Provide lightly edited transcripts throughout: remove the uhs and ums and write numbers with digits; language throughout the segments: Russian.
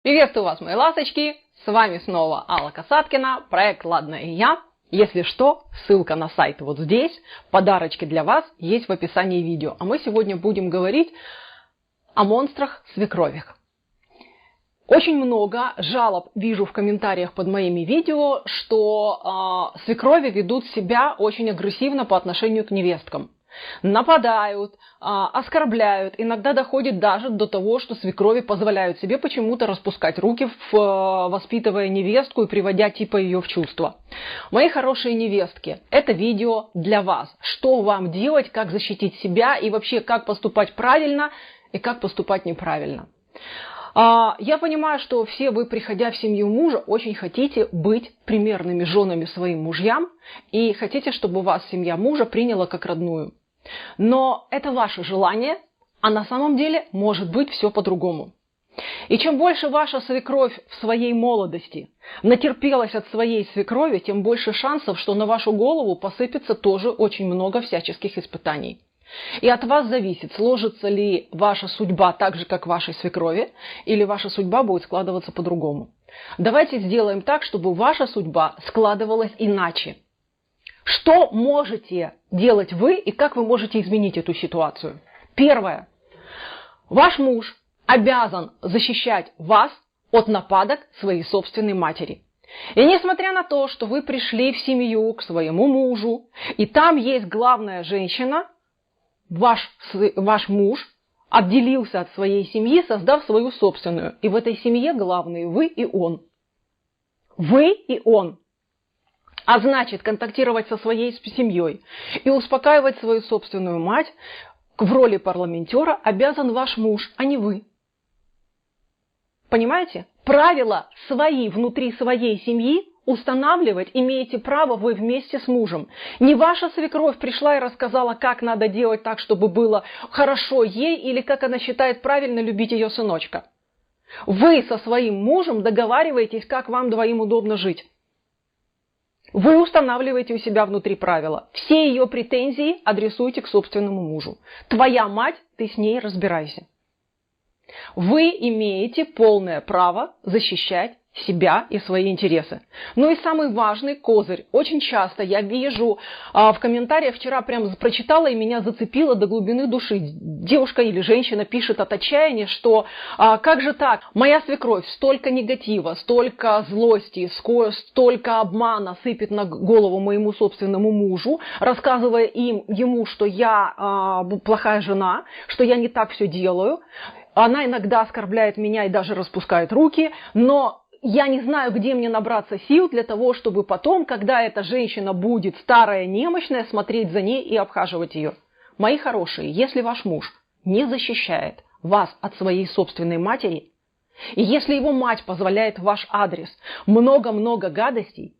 Приветствую вас, мои ласточки! С вами снова Алла Касаткина, проект «Ладно и я». Если что, ссылка на сайт вот здесь, подарочки для вас есть в описании видео. А мы сегодня будем говорить о монстрах-свекровях. Очень много жалоб вижу в комментариях под моими видео, что свекрови ведут себя очень агрессивно по отношению к невесткам. Нападают, оскорбляют, иногда доходит даже до того, что свекрови позволяют себе почему-то распускать руки, воспитывая невестку и приводя типа ее в чувство. Мои хорошие невестки, это видео для вас. Что вам делать, как защитить себя и вообще как поступать правильно и как поступать неправильно. Я понимаю, что все вы, приходя в семью мужа, очень хотите быть примерными женами своим мужьям и хотите, чтобы вас семья мужа приняла как родную. Но это ваше желание, а на самом деле может быть все по-другому. И чем больше ваша свекровь в своей молодости натерпелась от своей свекрови, тем больше шансов, что на вашу голову посыпется тоже очень много всяческих испытаний. И от вас зависит, сложится ли ваша судьба так же, как вашей свекрови, или ваша судьба будет складываться по-другому. Давайте сделаем так, чтобы ваша судьба складывалась иначе. Что можете делать вы и как вы можете изменить эту ситуацию? Первое. Ваш муж обязан защищать вас от нападок своей собственной матери. И несмотря на то, что вы пришли в семью к своему мужу, и там есть главная женщина, ваш муж отделился от своей семьи, создав свою собственную. И в этой семье главные вы и он. Вы и он. А значит, контактировать со своей семьей и успокаивать свою собственную мать в роли парламентера обязан ваш муж, а не вы. Понимаете? Правила свои внутри своей семьи устанавливать имеете право вы вместе с мужем. Не ваша свекровь пришла и рассказала, как надо делать так, чтобы было хорошо ей, или как она считает правильно любить ее сыночка. Вы со своим мужем договариваетесь, как вам двоим удобно жить. Вы устанавливаете у себя внутри правила. Все ее претензии адресуйте к собственному мужу. Твоя мать, ты с ней разбирайся. Вы имеете полное право защищать себя и свои интересы. Ну и самый важный козырь. Очень часто я вижу в комментариях, вчера прям прочитала и меня зацепило до глубины души. Девушка или женщина пишет от отчаяния, что как же так, моя свекровь столько негатива, столько злости, столько обмана сыпет на голову моему собственному мужу, рассказывая ему, что я плохая жена, что я не так все делаю. Она иногда оскорбляет меня и даже распускает руки, но я не знаю, где мне набраться сил для того, чтобы потом, когда эта женщина будет старая, немощная, смотреть за ней и обхаживать ее. Мои хорошие, если ваш муж не защищает вас от своей собственной матери, и если его мать позволяет в ваш адрес много-много гадостей,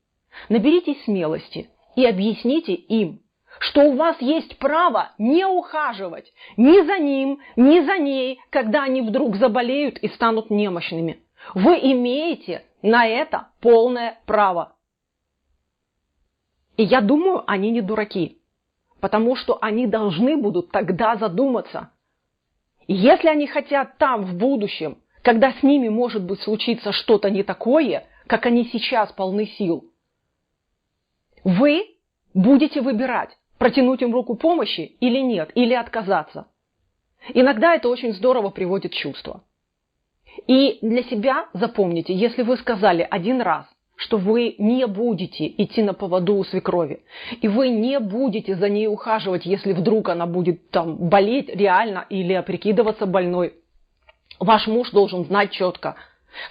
наберитесь смелости и объясните им, что у вас есть право не ухаживать ни за ним, ни за ней, когда они вдруг заболеют и станут немощными. Вы имеете на это полное право. И я думаю, они не дураки, потому что они должны будут тогда задуматься. Если они хотят там в будущем, когда с ними может быть случиться что-то не такое, как они сейчас полны сил, вы будете выбирать, протянуть им руку помощи или нет, или отказаться. Иногда это очень здорово приводит в чувство. И для себя запомните, если вы сказали один раз, что вы не будете идти на поводу у свекрови, и вы не будете за ней ухаживать, если вдруг она будет там болеть реально или прикидываться больной, ваш муж должен знать четко,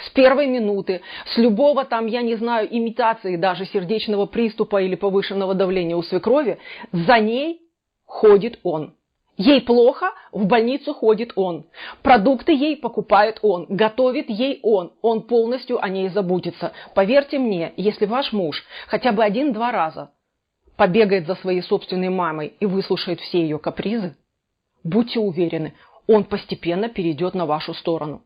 с первой минуты, с любого там, я не знаю, имитации даже сердечного приступа или повышенного давления у свекрови, за ней ходит он. Ей плохо, в больницу ходит он. Продукты ей покупает он, готовит ей он полностью о ней заботится. Поверьте мне, если ваш муж хотя бы 1-2 раза побегает за своей собственной мамой и выслушает все ее капризы, будьте уверены, он постепенно перейдет на вашу сторону.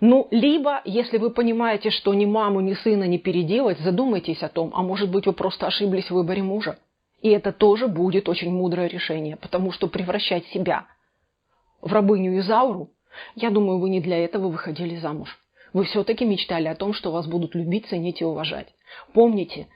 Ну, либо, если вы понимаете, что ни маму, ни сына не переделать, задумайтесь о том, а может быть вы просто ошиблись в выборе мужа. И это тоже будет очень мудрое решение, потому что превращать себя в рабыню Изауру, я думаю, вы не для этого выходили замуж. Вы все-таки мечтали о том, что вас будут любить, ценить и уважать. Помните,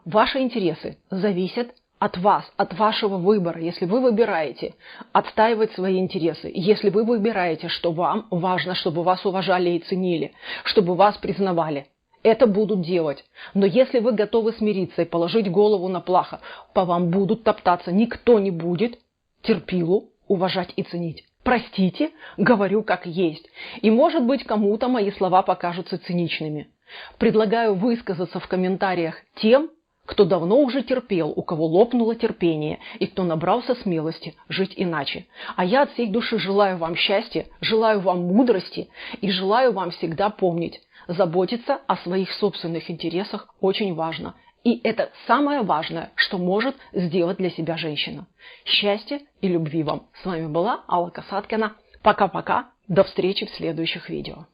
ваши интересы зависят от вас, от вашего выбора. Если вы выбираете отстаивать свои интересы, если вы выбираете, что вам важно, чтобы вас уважали и ценили, чтобы вас признавали, это будут делать. Но если вы готовы смириться и положить голову на плаху, по вам будут топтаться. Никто не будет терпилу уважать и ценить. Простите, говорю как есть. И может быть кому-то мои слова покажутся циничными. Предлагаю высказаться в комментариях тем, кто давно уже терпел, у кого лопнуло терпение и кто набрался смелости жить иначе. А я от всей души желаю вам счастья, желаю вам мудрости и желаю вам всегда помнить, заботиться о своих собственных интересах очень важно. И это самое важное, что может сделать для себя женщина. Счастья и любви вам. С вами была Алла Касаткина. Пока-пока. До встречи в следующих видео.